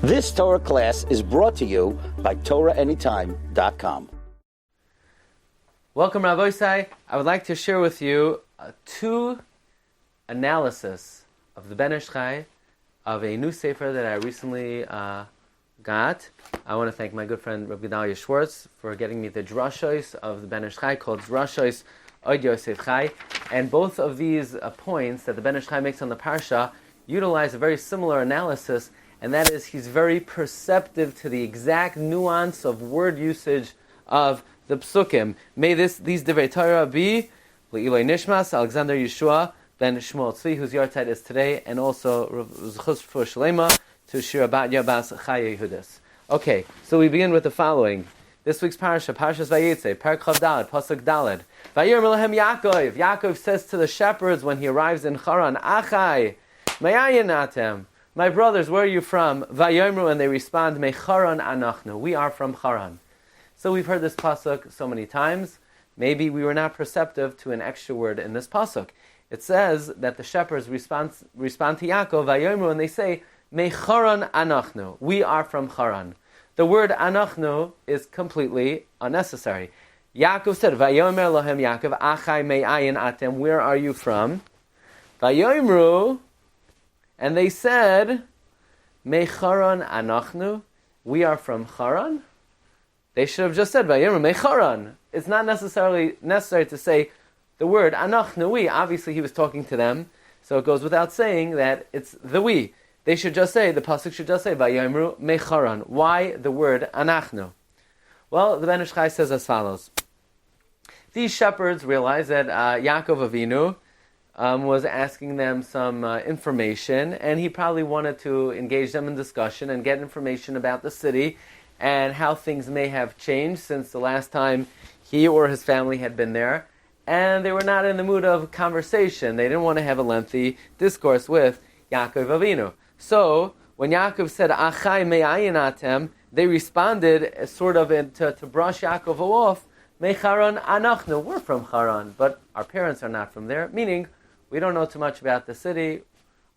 This Torah class is brought to you by TorahAnytime.com. Welcome, Rabbi Vayeitzey. I would like to share with you two analysis of the Ben Ish Chai of a new sefer that I recently got. I want to thank my good friend Rabbi Schwartz for getting me the drashos of the Ben Ish Chai called Drashos Od Yosef Chai. And both of these points that the Ben Ish Chai makes on the Parsha utilize a very similar analysis, and that is he's very perceptive to the exact nuance of word usage of the psukim. May these divrei Torah be Le'iloi Nishmas Alexander Yeshua ben Shmuel Tzvi, whose yahrzeit is today, and also Zechus for Shalema to Shiur Batya Bas Chaya Yehudis. Okay, so we begin with the following. This week's Parshas Vayeitzey, Perek Chav Daled, Pasuk Daled. Vayomer Lahem Yaakov. Yaakov says to the shepherds when he arrives in Haran, Achai, Mayayin Atem. My brothers, where are you from? Vayomer, and they respond, Mecharan Anachnu. We are from Haran. So we've heard this pasuk so many times. Maybe we were not perceptive to an extra word in this pasuk. It says that the shepherds respond to Yaakov, Vayomer, and they say, Mecharan Anachnu. We are from Haran. The word Anachnu is completely unnecessary. Yaakov said, Vayomer Lohem Yaakov, Achai Me'ayin Atem. Where are you from? Vayomru. And they said, Mecharan Anachnu, we are from Haran. They should have just said, Vayomer Mecharan. It's not necessary to say the word Anachnu, we. Obviously he was talking to them, so it goes without saying that it's the we. They should just say, the pasuk should just say, Vayomer Mecharan. Why the word Anachnu? Well, the Ben Ish Chai says as follows. These shepherds realized that Yaakov Avinu was asking them some information, and he probably wanted to engage them in discussion and get information about the city and how things may have changed since the last time he or his family had been there. And they were not in the mood of conversation. They didn't want to have a lengthy discourse with Yaakov Avinu. So, when Yaakov said, Achai me'ayin atem, they responded sort of to brush Yaakov off, Mecharan anachnu, we're from Haran, but our parents are not from there, meaning we don't know too much about the city.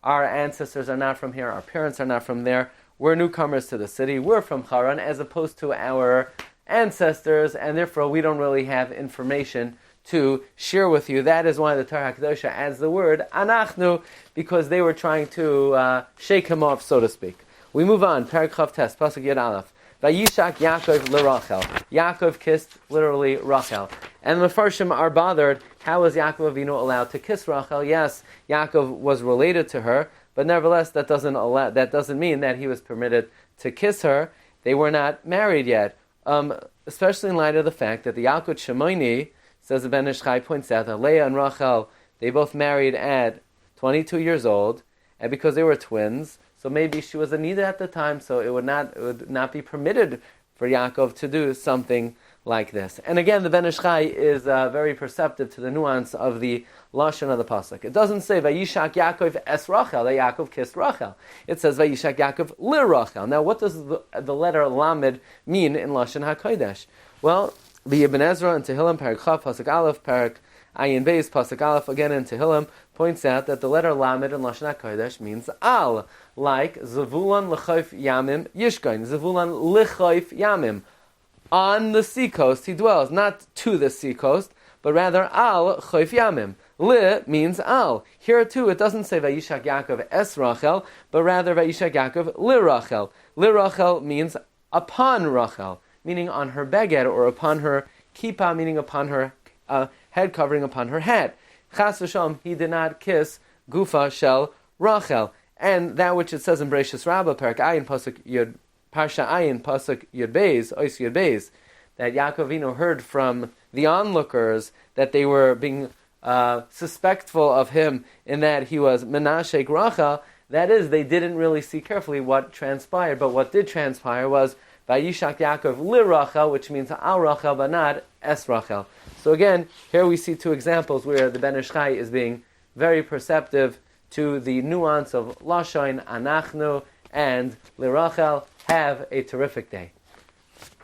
Our ancestors are not from here. Our parents are not from there. We're newcomers to the city. We're from Haran as opposed to our ancestors, and therefore we don't really have information to share with you. That is why the Torah Kedosha adds the word Anachnu, because they were trying to shake him off, so to speak. We move on. Perek Chav Tes, Pasuk Yud Aleph. Vayishak Yaakov l'Rachel. Yaakov kissed literally Rachel. And the Mefarshim are bothered. How was Yaakov Avinu allowed to kiss Rachel? Yes, Yaakov was related to her, but nevertheless, that doesn't mean that he was permitted to kiss her. They were not married yet, especially in light of the fact that the Yalkut Shimoni, says the Ben Ish Chai, points out that Leah and Rachel, they both married at 22 years old, and because they were twins, so maybe she was a nida at the time, so it would not be permitted for Yaakov to do something like this. And again, the Ben Ish Chai is very perceptive to the nuance of the lashon of the pasuk. It doesn't say Vayishak Yaakov es Rachel, that Yaakov kissed Rachel. It says Vayishak Yaakov li Rachel. Now, what does the letter Lamed mean in lashon hakodesh? Well, the Ibn Ezra in Tehillim, Perek Chav, Pasuk Aleph, Perek Ayin Beis, Pasuk Aleph, again in Tehillim, points out that the letter Lamed in lashon hakodesh means al, like Zavulon l'choif yamim yishkoin. Zavulon l'choif yamim. On the seacoast he dwells, not to the seacoast, but rather al choif yamim. Li means al. Here too, it doesn't say Vayishak Yaakov es Rachel, but rather Vayishak Yaakov li Rachel. Li Rachel means upon Rachel, meaning on her beged, or upon her kippah, meaning upon her head covering, upon her head. Chas v'shom, he did not kiss Gufa shel Rachel. And that which it says in Bereshis Rabbah, Perek Ayin, Pasuk Yud, Parsha Ayin, Pasuk Yud Beis, Ois Yud Beis, that Yaakov Avinu heard from the onlookers that they were being suspectful of him in that he was Menashek Rachel. That is, they didn't really see carefully what transpired, but what did transpire was Vayishak Yaakov li Rachel, which means al Rachel, but not es Rachel. So again, here we see two examples where the Ben Ish Chai is being very perceptive to the nuance of Lashon, Anachnu, and li Rachel. Have a terrific day.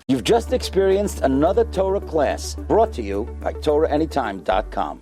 You've just experienced another Torah class brought to you by TorahAnytime.com.